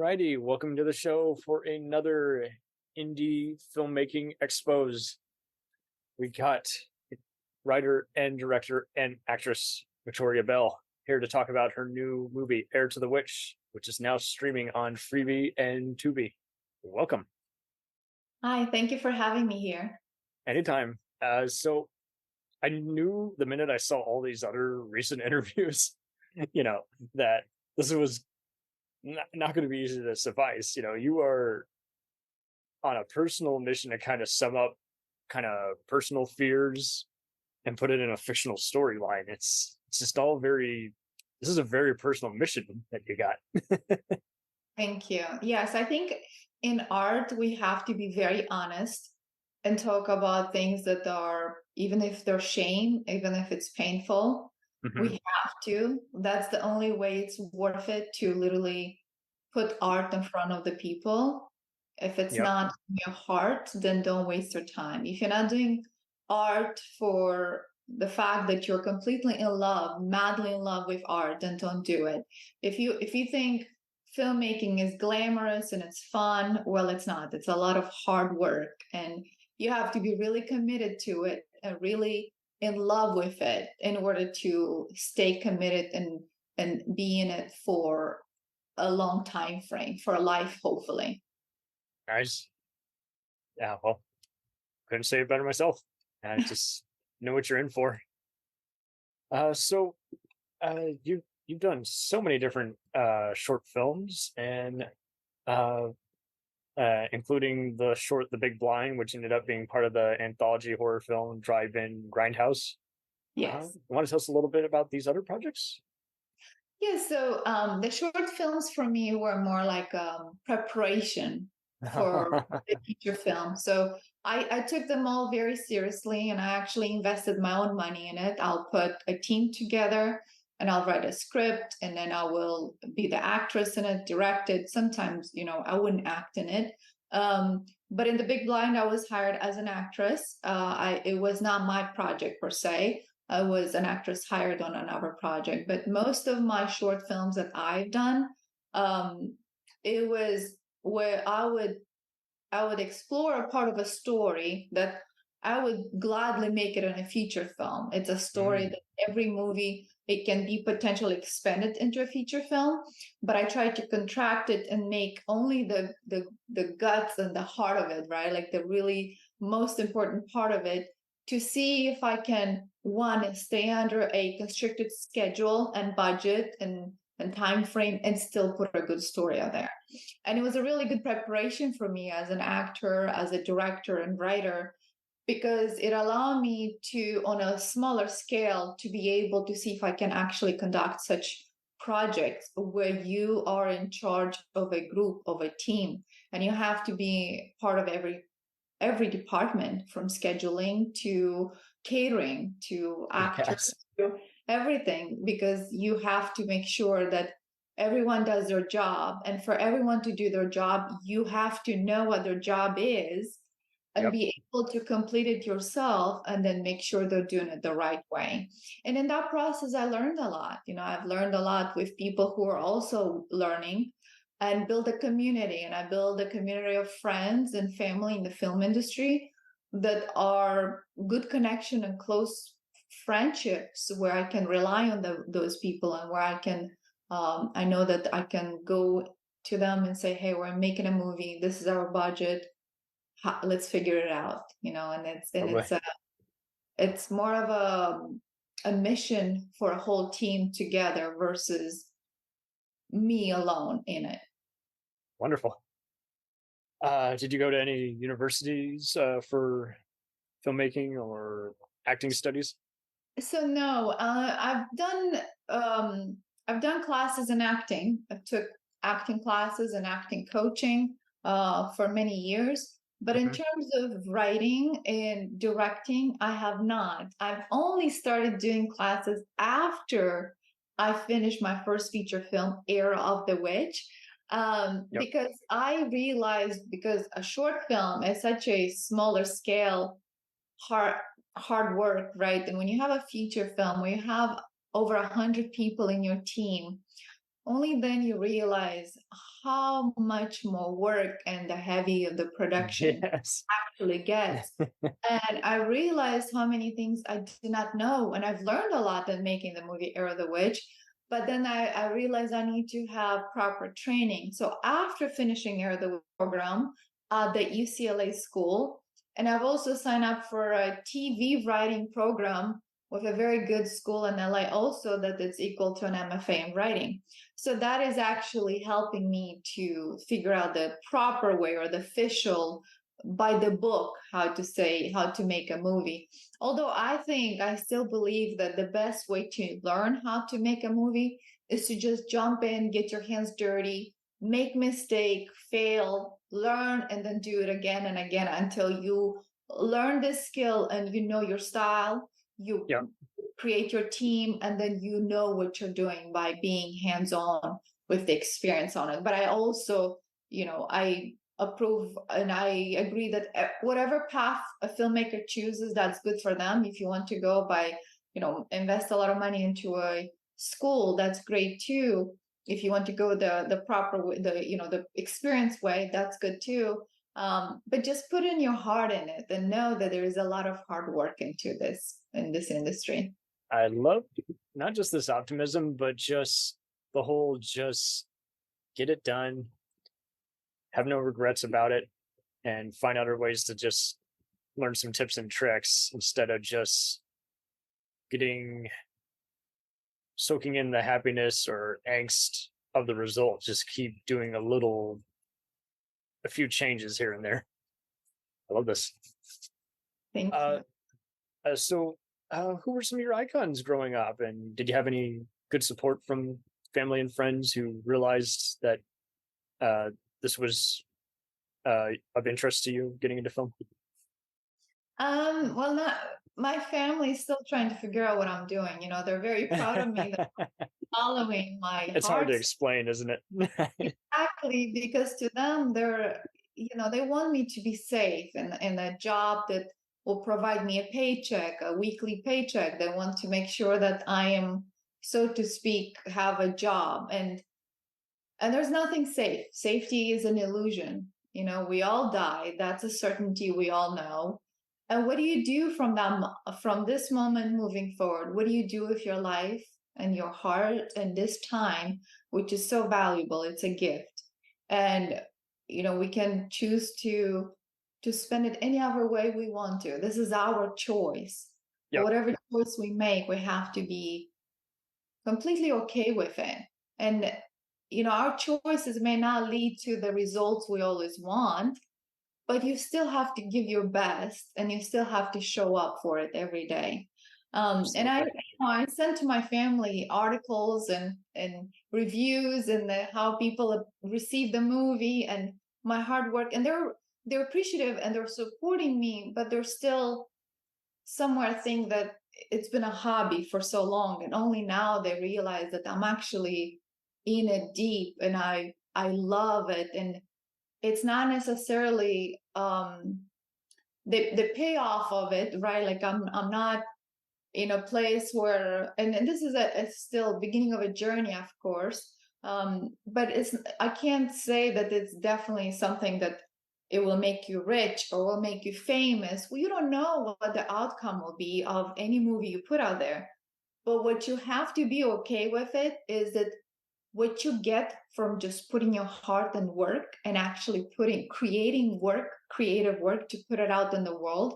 Alrighty, welcome to the show for another indie filmmaking expose. We got writer and director and actress Victoria Bell here to talk about her new movie, Heir to the Witch, which is now streaming on Freevee and Tubi. Welcome. Hi, thank you for having me here. Anytime. So I knew the minute I saw all these other recent interviews, that this was not going to be easy to suffice. You are on a personal mission to kind of sum up kind of personal fears and put it in a fictional storyline. It's just all this is a very personal mission that you got. Thank you. Yes, I think in art, we have to be very honest and talk about things that are, even if they're shame, even if it's painful, we have to. That's the only way it's worth it to literally put art in front of the people. If it's not in your heart, then don't waste your time. If you're not doing art for the fact that you're completely in love, madly in love with art, then don't do it. If you think filmmaking is glamorous and it's fun, well, it's not. It's a lot of hard work, and you have to be really committed to it and really in love with it in order to stay committed and be in it for a long time frame, for a life, hopefully. Nice. Yeah, well, couldn't say it better myself. I just know what you're in for. So you've done so many different short films, and including The Big Blind, which ended up being part of the anthology horror film Drive-In Grindhouse. Yes. You want to tell us a little bit about these other projects? Yeah, so the short films for me were more like preparation for the feature film. So I took them all very seriously, and I actually invested my own money in it. I'll put a team together and I'll write a script, and then I will be the actress in it, direct it. Sometimes, I wouldn't act in it. But in The Big Blind, I was hired as an actress. It was not my project per se. I was an actress hired on another project. But most of my short films that I've done, it was where I would explore a part of a story that I would gladly make it in a feature film. It's a story that every movie, it can be potentially expanded into a feature film, but I try to contract it and make only the guts and the heart of it, right? Like the really most important part of it, to see if I can, one, stay under a constricted schedule and budget and time frame and still put a good story out there. And it was a really good preparation for me as an actor, as a director and writer, because it allowed me to, on a smaller scale, to be able to see if I can actually conduct such projects where you are in charge of a group, of a team, and you have to be part of every department, from scheduling to catering to actors, to everything, because you have to make sure that everyone does their job. And for everyone to do their job, you have to know what their job is and be able to complete it yourself, and then make sure they're doing it the right way. And in that process, I learned a lot. I've learned a lot with people who are also learning, and build a community. And I build a community of friends and family in the film industry that are good connection and close friendships, where I can rely on those people, and where I can, I know that I can go to them and say, hey, we're making a movie. This is our budget. Let's figure it out, and it's more of a mission for a whole team together versus me alone in it. Wonderful. Did you go to any universities for filmmaking or acting studies? So no, I've done classes in acting. I took acting classes and acting coaching for many years. But in terms of writing and directing, I have not. I've only started doing classes after I finished my first feature film, Heir of the Witch, because I realized, because a short film is such a smaller scale, hard work, right? And when you have a feature film where you have over 100 people in your team, only then you realize how much more work and the heavy of the production Yes. actually gets. And I realized how many things I did not know. And I've learned a lot in making the movie Heir of the Witch. But then I realized I need to have proper training. So after finishing Heir of the Witch program at the UCLA school, and I've also signed up for a TV writing program with a very good school in LA also that is equal to an MFA in writing. So that is actually helping me to figure out the proper way or the official by the book how to make a movie. Although I still believe that the best way to learn how to make a movie is to just jump in, get your hands dirty, make mistake, fail, learn, and then do it again and again until you learn this skill and you know your style, you Yeah. create your team, and then you know what you're doing by being hands-on with the experience on it. But I also, I approve and I agree that whatever path a filmmaker chooses, that's good for them. If you want to go by, invest a lot of money into a school, that's great too. If you want to go the proper way, the experience way, that's good too. But just put in your heart in it and know that there is a lot of hard work into this in this industry. I love not just this optimism, but just the whole just get it done, have no regrets about it, and find other ways to just learn some tips and tricks instead of just soaking in the happiness or angst of the result. Just keep doing a few changes here and there. I love this. Thank you. So who were some of your icons growing up, and did you have any good support from family and friends who realized that this was of interest to you getting into film? Well, not my family's still trying to figure out what I'm doing. They're very proud of me that I'm following my It's hard to heart. explain, isn't it? Exactly, because to them, they want me to be safe and a job that will provide me a paycheck, a weekly paycheck. They want to make sure that I am, so to speak, have a job. And there's nothing safe. Safety is an illusion. We all die. That's a certainty we all know. And what do you do from this moment moving forward? What do you do with your life and your heart and this time, which is so valuable? It's a gift. And, we can choose to spend it any other way we want to. This is our choice. Yep. Whatever choice we make, we have to be completely okay with it. And our choices may not lead to the results we always want, but you still have to give your best and you still have to show up for it every day. And I sent to my family articles and reviews and how people receive the movie and my hard work, and they're appreciative and they're supporting me, but they're still somewhere think that it's been a hobby for so long, and only now they realize that I'm actually in it deep and I love it. And it's not necessarily the payoff of it, right? Like I'm not in a place where, and this is a still beginning of a journey, of course. But I can't say that it's definitely something that it will make you rich or will make you famous. Well, you don't know what the outcome will be of any movie you put out there. But what you have to be okay with it is that what you get from just putting your heart and work and actually creating creative work to put it out in the world,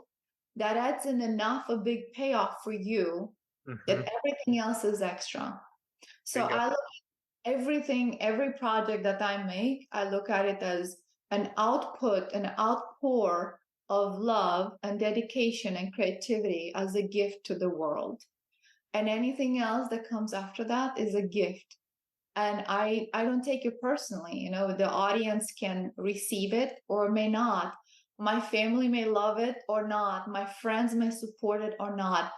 that adds in enough a big payoff for you that everything else is extra. So I look at every project that I make, I look at it as an output, an outpour of love and dedication and creativity as a gift to the world. And anything else that comes after that is a gift. And I don't take it personally. The audience can receive it or may not. My family may love it or not. My friends may support it or not.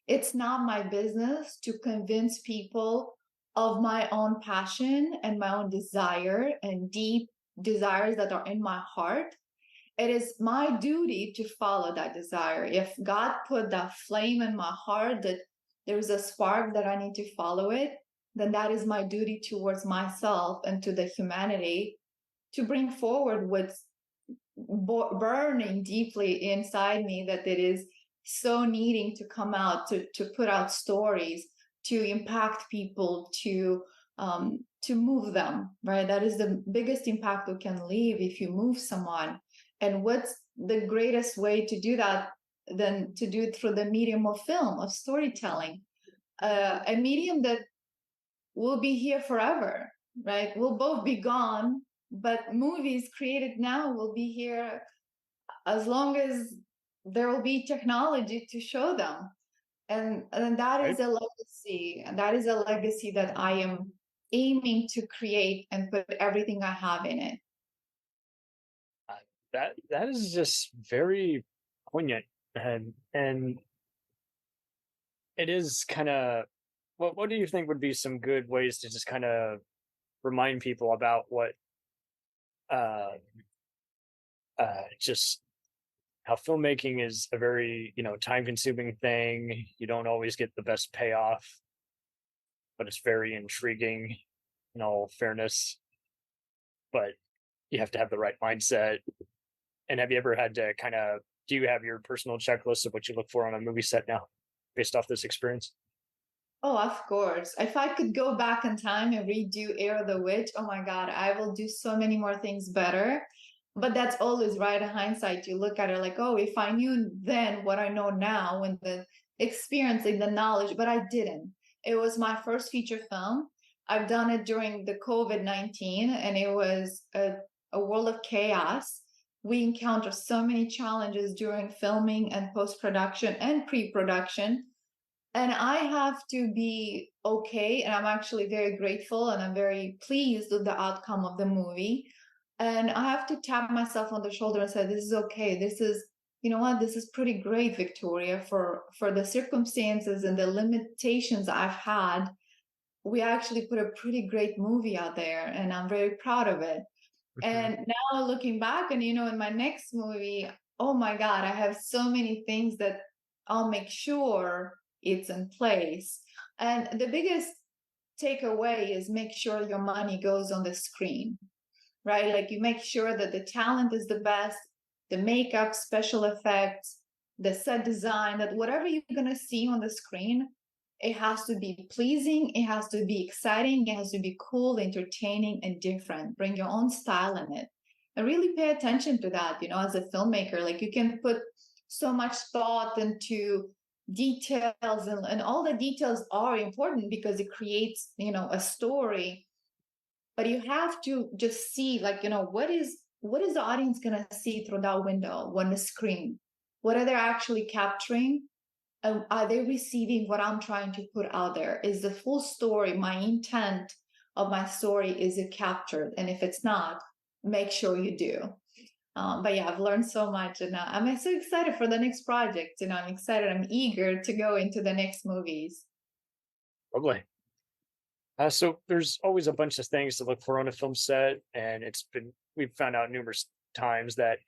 It's not my business to convince people of my own passion and my own desire and deep desires that are in my heart. It is my duty to follow that desire. If God put that flame in my heart that there's a spark that I need to follow it, then that is my duty towards myself and to the humanity to bring forward what's burning deeply inside me, that it is so needing to come out, to put out stories, to impact people, to move them, right? That is the biggest impact you can leave if you move someone. And what's the greatest way to do that than to do it through the medium of film, of storytelling, a medium that will be here forever, right? We'll both be gone, but movies created now will be here as long as there will be technology to show them. And that is Right. a legacy. And that is a legacy that I am aiming to create and put everything I have in it. That is just very poignant, and it is kind of, what do you think would be some good ways to just kind of remind people about what uh just how filmmaking is a very, time consuming thing. You don't always get the best payoff, but it's very intriguing in all fairness. But you have to have the right mindset. And have you ever had to kind of, do you have your personal checklist of what you look for on a movie set now based off this experience? Oh, of course. If I could go back in time and redo Air the Witch, oh my God, I will do so many more things better. But that's always right in hindsight. You look at it like, oh, if I knew then what I know now and the experience and the knowledge, but I didn't. It was my first feature film. I've done it during the COVID-19, and it was a world of chaos. We encountered so many challenges during filming and post-production and pre-production. And I have to be okay. And I'm actually very grateful and I'm very pleased with the outcome of the movie. And I have to tap myself on the shoulder and say, this is okay. This is, you know what, this is pretty great, Victoria, for the circumstances and the limitations I've had. We actually put a pretty great movie out there, and I'm very proud of it. Mhm. And now looking back, and in my next movie, oh my God, I have so many things that I'll make sure it's in place. And the biggest takeaway is make sure your money goes on the screen, right? Like you make sure that the talent is the best, the makeup, special effects, the set design, that whatever you're going to see on the screen, it has to be pleasing, it has to be exciting, it has to be cool, entertaining, and different. Bring your own style in it. And really pay attention to that, as a filmmaker. Like you can put so much thought into details, and all the details are important because it creates, a story. But you have to just see, like, what is the audience going to see through that window on the screen? What are they actually capturing? Are they receiving what I'm trying to put out there? Is the full story, my intent of my story, is it captured? And if it's not, make sure you do. But yeah, I've learned so much, and I'm so excited for the next project. I'm excited. I'm eager to go into the next movies. Lovely. So there's always a bunch of things to look for on a film set, and we've found out numerous times that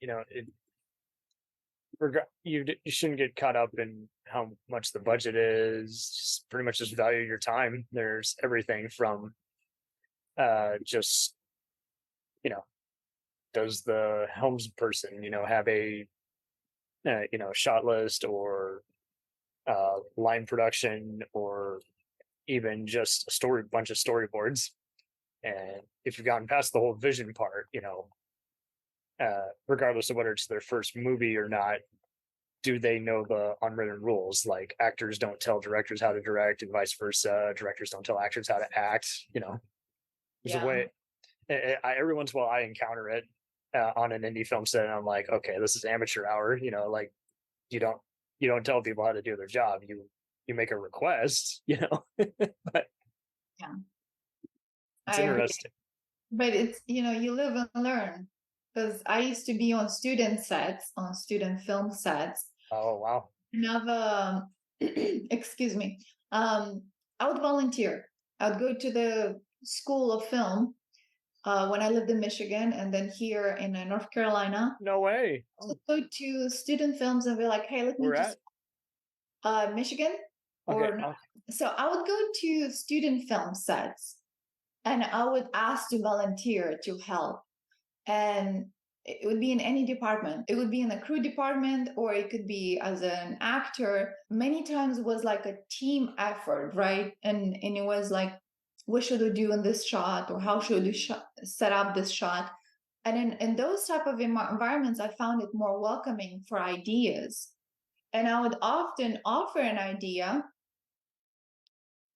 you shouldn't get caught up in how much the budget is. Just pretty much just value your time. There's everything from just does the helms person have a shot list, or line production, or even just a bunch of storyboards. And if you've gotten past the whole vision part, regardless of whether it's their first movie or not, do they know the unwritten rules? Like actors don't tell directors how to direct, and vice versa. Directors don't tell actors how to act. There's a Yeah. way. Every once in a while, I encounter it on an indie film set, and I'm like, okay, this is amateur hour. Like you don't tell people how to do their job. You make a request. But Yeah, it's I agree. interesting. But it's, you live and learn. Because I used to be on student sets, on student film sets. Oh wow. And excuse me, I would volunteer. I would go to the School of Film when I lived in Michigan, and then here in North Carolina. No way. So Oh, go to student films and be like, hey, let me we're just at. Michigan. Okay. or so I would go to student film sets and I would ask to volunteer to help. And it would be in any department. It would be in the crew department, or it could be as an actor. Many times it was like a team effort, right? And it was like, what should we do in this shot, or how should we set up this shot? And in those type of environments, I found it more welcoming for ideas. And I would often offer an idea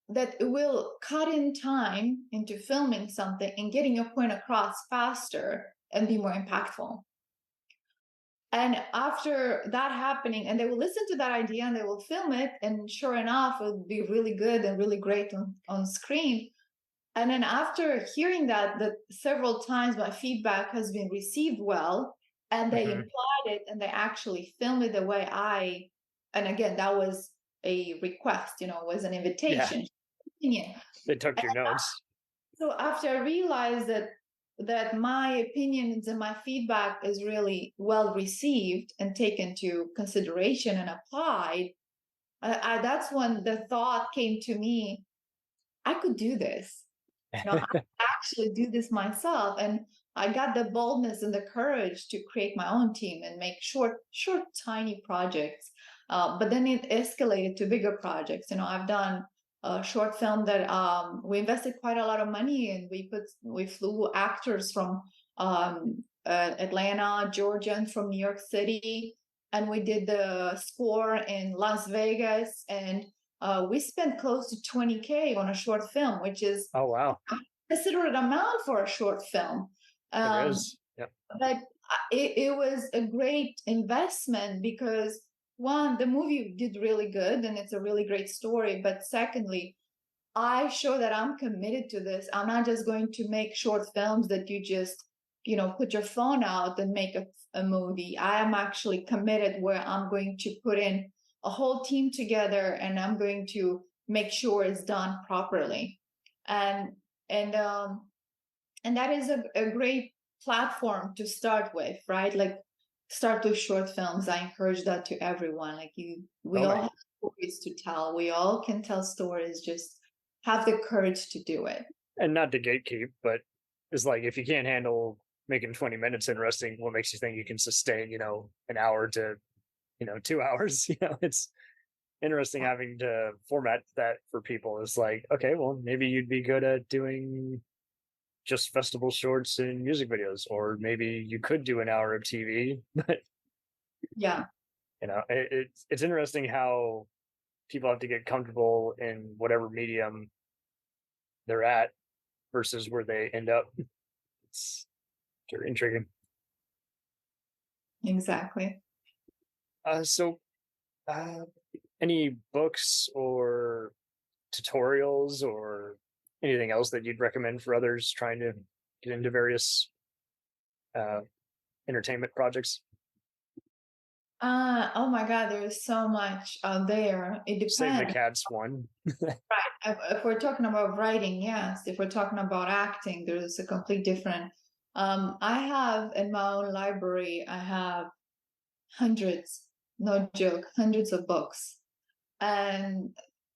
that will cut in time into filming something and getting your point across faster and be more impactful. And after that happening, and they will listen to that idea and they will film it, and sure enough, it will be really good and really great on screen. And then after hearing that several times my feedback has been received well, and they implied it and they actually filmed it the way and again, that was a request, was an invitation. Yeah. They took your notes. So after I realized that my opinions and my feedback is really well received and taken into consideration and applied, that's when the thought came to me, I could do this. I could actually do this myself. And I got the boldness and the courage to create my own team and make short, tiny projects. But then it escalated to bigger projects. I've done a short film that we invested quite a lot of money in. We flew actors from Atlanta, Georgia, and from New York City, and we did the score in Las Vegas, and we spent close to $20,000 on a short film, which is oh wow, a considerate amount for a short film. It is. Yep. But it was a great investment because, one, the movie did really good and it's a really great story. But secondly, I show that I'm committed to this. I'm not just going to make short films that you just, put your phone out and make a movie. I am actually committed where I'm going to put in a whole team together and I'm going to make sure it's done properly. And that is a great platform to start with, right? Like, start with short films. I encourage that to everyone. Like, we all have stories to tell. We all can tell stories. Just have the courage to do it. And not to gatekeep, but it's like, if you can't handle making 20 minutes interesting, what makes you think you can sustain, an hour to, 2 hours? It's interesting having to format that for people. It's like, okay, well, maybe you'd be good at doing just festival shorts and music videos, or maybe you could do an hour of TV. But yeah, it's interesting how people have to get comfortable in whatever medium they're at versus where they end up. It's very intriguing. Exactly. So any books or tutorials or anything else that you'd recommend for others trying to get into various entertainment projects? Oh my God, there's so much out there. It depends. Save the Cats one. Right. If we're talking about writing, yes. If we're talking about acting, there's a complete different. I have in my own library, I have hundreds, no joke, hundreds of books. And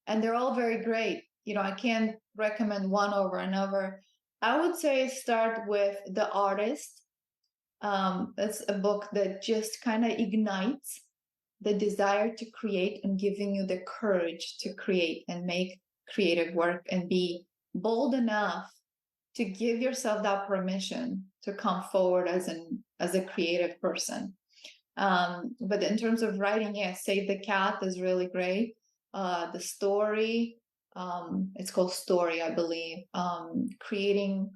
they're all very great. I can't recommend one over another. I would say start with The Artist. That's a book that just kind of ignites the desire to create and giving you the courage to create and make creative work and be bold enough to give yourself that permission to come forward as a creative person. But in terms of writing, Save the Cat is really great. The story, it's called Story, I believe. Creating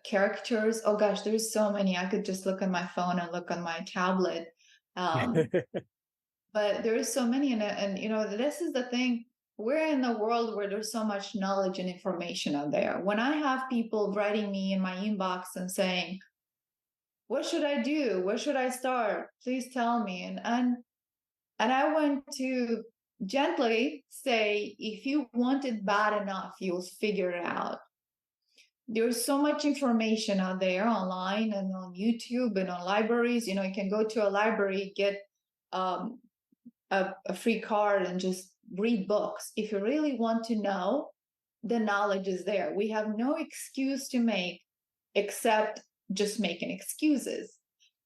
characters. Oh gosh, there's so many. I could just look on my phone and look on my tablet. But there is so many, and this is the thing. We're in a world where there's so much knowledge and information out there. When I have people writing me in my inbox and saying, what should I do? Where should I start? Please tell me. And I want to gently say, if you want it bad enough, you'll figure it out. There's so much information out there online and on YouTube and on libraries. You can go to a library, get a free card and just read books. If you really want to know, the knowledge is there. We have no excuse to make except just making excuses.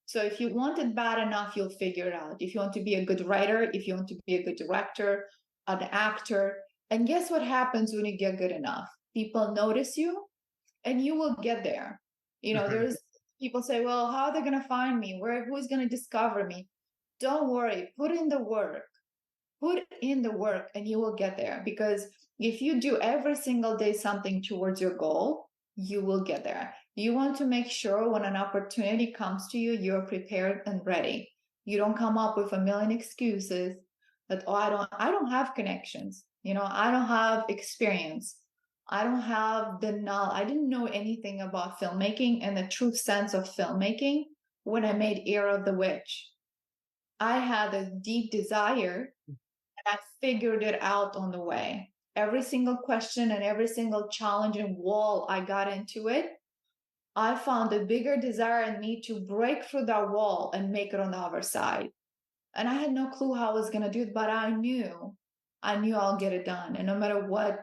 So if you want it bad enough, you'll figure it out. If you want to be a good writer, if you want to be a good director, an actor, and guess what happens when you get good enough? People notice you and you will get there. There's people say, well, how are they going to find me? Who's going to discover me? Don't worry, put in the work and you will get there. Because if you do every single day something towards your goal, you will get there. You want to make sure when an opportunity comes to you, you're prepared and ready. You don't come up with a million excuses that, I don't have connections. I don't have experience. I don't have the knowledge. I didn't know anything about filmmaking and the true sense of filmmaking when I made Heir of the Witch. I had a deep desire and I figured it out on the way. Every single question and every single challenge and wall I got into it, I found a bigger desire in me to break through that wall and make it on the other side. And I had no clue how I was going to do it, but I knew I'll get it done. And no matter what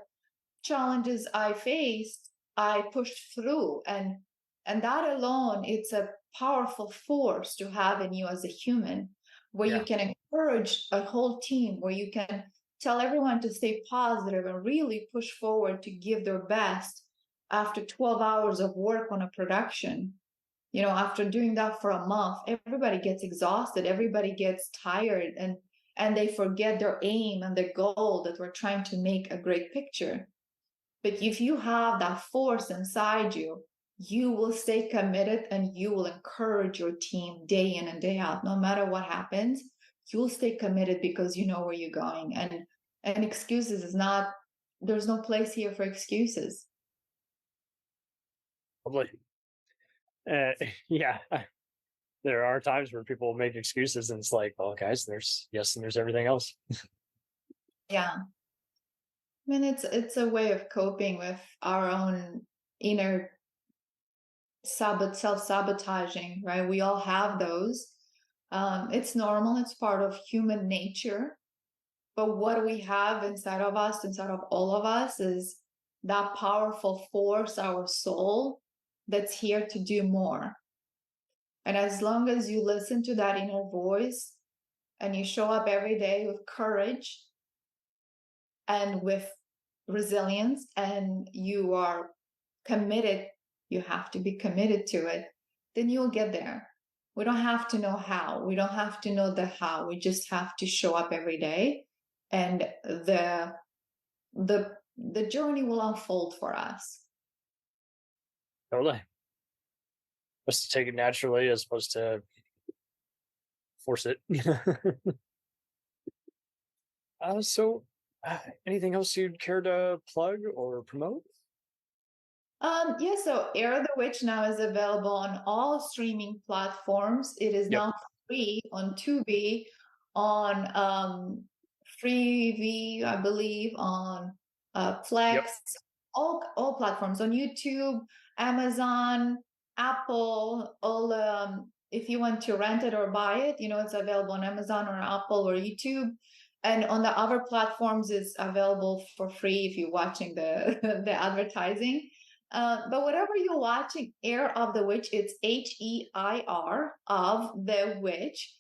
challenges I faced, I pushed through. And that alone, it's a powerful force to have in you as a human, where you can encourage a whole team, where you can tell everyone to stay positive and really push forward to give their best after 12 hours of work on a production. After doing that for a month, everybody gets exhausted, everybody gets tired, and they forget their aim and their goal that we're trying to make a great picture. But if you have that force inside you, you will stay committed and you will encourage your team day in and day out. No matter what happens, you'll stay committed because you know where you're going. And excuses is not, there's no place here for excuses. Yeah, there are times where people make excuses and it's like, well, guys, there's and there's everything else. Yeah. I mean, it's a way of coping with our own inner self-sabotaging, right? We all have those. It's normal. It's part of human nature. But what we have inside of us, inside of all of us, is that powerful force, our soul, that's here to do more. And as long as you listen to that inner voice and you show up every day with courage and with resilience, and you are committed, you have to be committed to it, then you'll get there. We don't have to know how. We don't have to know the how. We just have to show up every day, and the journey will unfold for us. Totally. Just to take it naturally as opposed to force it. So anything else you'd care to plug or promote? Yeah, so Heir of the Witch now is available on all streaming platforms. It is now free on Tubi, on Freevee, I believe, on Plex, all platforms, on YouTube, Amazon, Apple, all. If you want to rent it or buy it, it's available on Amazon or Apple or YouTube. And on the other platforms, it's available for free if you're watching the the advertising. But whatever you're watching, Heir of the Witch, it's Heir of the Witch.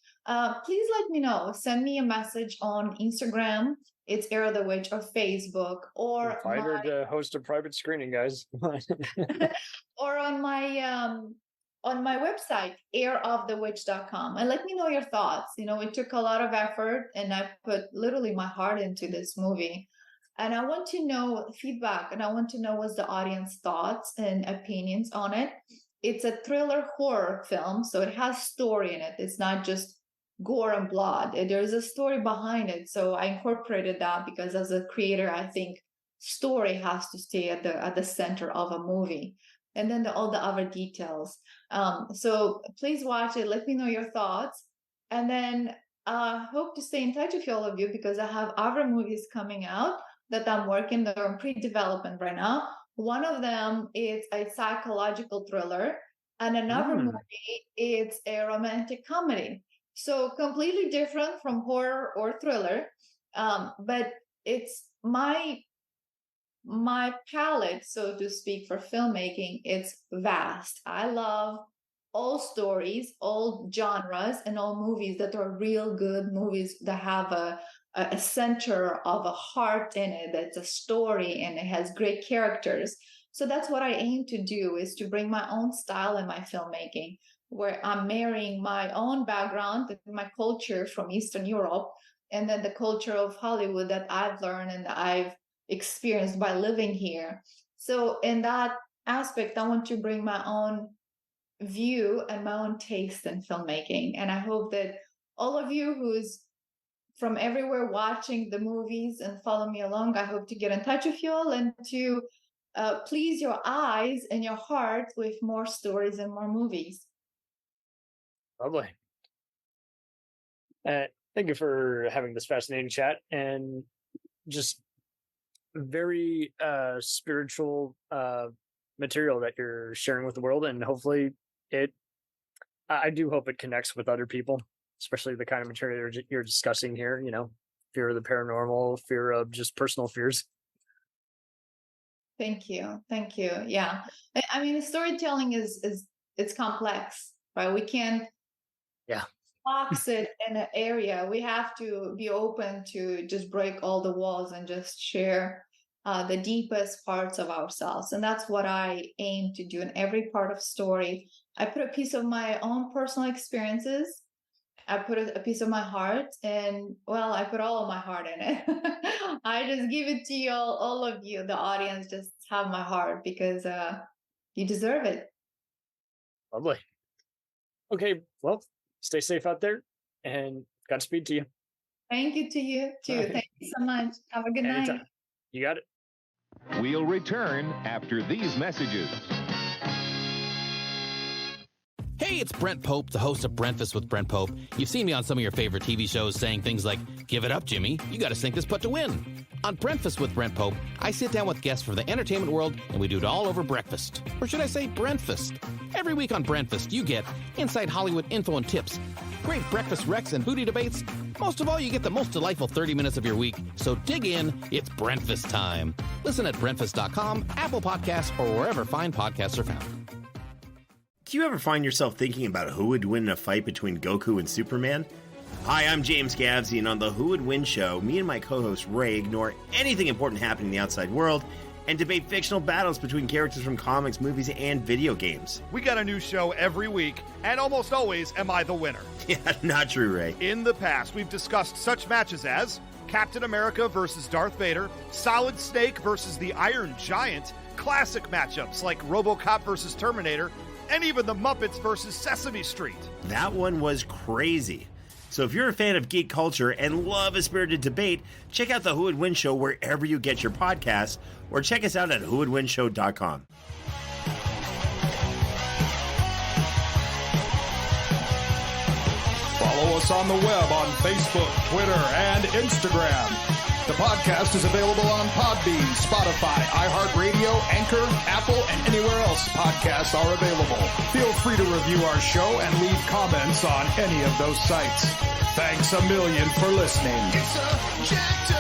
Please let me know. Send me a message on Instagram. It's Heir of the Witch, or Facebook, or invite her to host a private screening, guys. or on my website, heirofthewitch.com, and let me know your thoughts. It took a lot of effort, and I put literally my heart into this movie. And I want to know feedback, and I want to know what's the audience thoughts and opinions on it. It's a thriller horror film, so it has story in it. It's not just gore and blood. There's a story behind it. So I incorporated that because as a creator, I think story has to stay at the center of a movie. And then all the other details. So please watch it. Let me know your thoughts. And then hope to stay in touch with all of you, because I have other movies coming out that I'm working. They're in pre-development right now. One of them is a psychological thriller, and another movie is a romantic comedy. So completely different from horror or thriller, but it's my palette, so to speak, for filmmaking. It's vast. I love all stories, all genres, and all movies that are real good movies that have a center of a heart in it, that's a story, and it has great characters. So that's what I aim to do, is to bring my own style in my filmmaking, where I'm marrying my own background and my culture from Eastern Europe, and then the culture of Hollywood that I've learned and that I've experienced by living here. So in that aspect, I want to bring my own view and my own taste in filmmaking. And I hope that all of you who's from everywhere watching the movies and follow me along, I hope to get in touch with you all and to please your eyes and your heart with more stories and more movies. Lovely. Thank you for having this fascinating chat, and just very spiritual material that you're sharing with the world. And hopefully I do hope it connects with other people, especially the kind of material you're discussing here, fear of the paranormal, fear of just personal fears. Thank you. Yeah. I mean, storytelling it's complex, right? We can't box it in an area. We have to be open to just break all the walls and just share the deepest parts of ourselves. And that's what I aim to do in every part of story. I put a piece of my own personal experiences. I put a piece of my heart, and well, I put all of my heart in it. I just give it to you, all of you, the audience. Just have my heart, because you deserve it. Lovely. Okay, well, stay safe out there, and Godspeed to you. Thank you to you too. Right. Thank you so much. Have a good night. You got it. We'll return after these messages. Hey, it's Brent Pope, the host of Breakfast with Brent Pope. You've seen me on some of your favorite TV shows saying things like, "Give it up, Jimmy. You got to sink this putt to win." On Breakfast with Brent Pope, I sit down with guests from the entertainment world, and we do it all over breakfast. Or should I say Brentfast? Every week on Brentfast, you get inside Hollywood info and tips, great breakfast recs and foodie debates. Most of all, you get the most delightful 30 minutes of your week. So dig in. It's Brentfast time. Listen at Brentfast.com, Apple Podcasts, or wherever fine podcasts are found. Do you ever find yourself thinking about who would win in a fight between Goku and Superman? Hi, I'm James Gavsey, and on the Who Would Win show, me and my co-host Ray ignore anything important happening in the outside world and debate fictional battles between characters from comics, movies, and video games. We got a new show every week, and almost always am I the winner. Yeah, not true, Ray. In the past, we've discussed such matches as Captain America versus Darth Vader, Solid Snake versus the Iron Giant, classic matchups like RoboCop versus Terminator, and even the Muppets versus Sesame Street. That one was crazy. So if you're a fan of geek culture and love a spirited debate, check out the Who Would Win show wherever you get your podcasts, or check us out at whowouldwinshow.com. Follow us on the web on Facebook, Twitter, and Instagram. The podcast is available on Podbean, Spotify, iHeartRadio, Anchor, Apple, and anywhere else podcasts are available. Feel free to review our show and leave comments on any of those sites. Thanks a million for listening. It's a